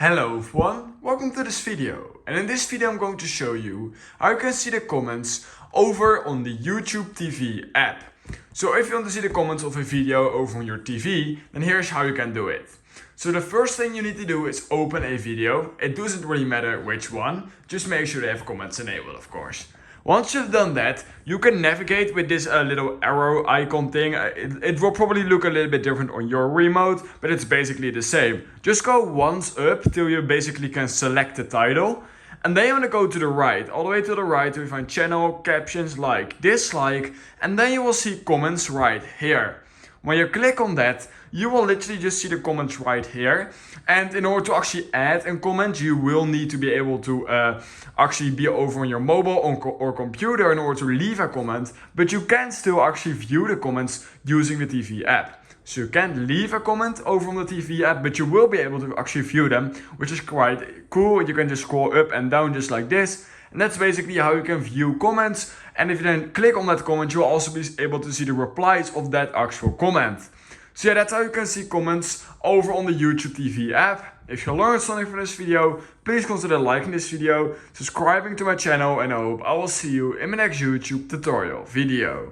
Hello everyone, welcome to this video, and in this video I'm going to show you how you can see the comments over on the YouTube TV app. So if you want to see the comments of a video over on your TV, then here's how you can do it. So the first thing you need to do is open a video. It doesn't really matter which one, just make sure they have comments enabled, of course. Once you've done that, you can navigate with this little arrow icon thing. It will probably look a little bit different on your remote, but it's basically the same. Just go once up till you basically can select the title. And then you want to go to the right, all the way to the right, to find channel, captions, like, dislike, and then you will see comments right here. When you click on that, you will literally just see the comments right here. And in order to actually add a comment, you will need to be able to actually be over on your mobile or computer in order to leave a comment. But you can still actually view the comments using the TV app. So you can't leave a comment over on the TV app, but you will be able to actually view them, which is quite cool. You can just scroll up and down just like this. And that's basically how you can view comments. And if you then click on that comment, you'll also be able to see the replies of that actual comment. So yeah, that's how you can see comments over on the YouTube TV app. If you learned something from this video, please consider liking this video, subscribing to my channel, and I hope I will see you in my next YouTube tutorial video.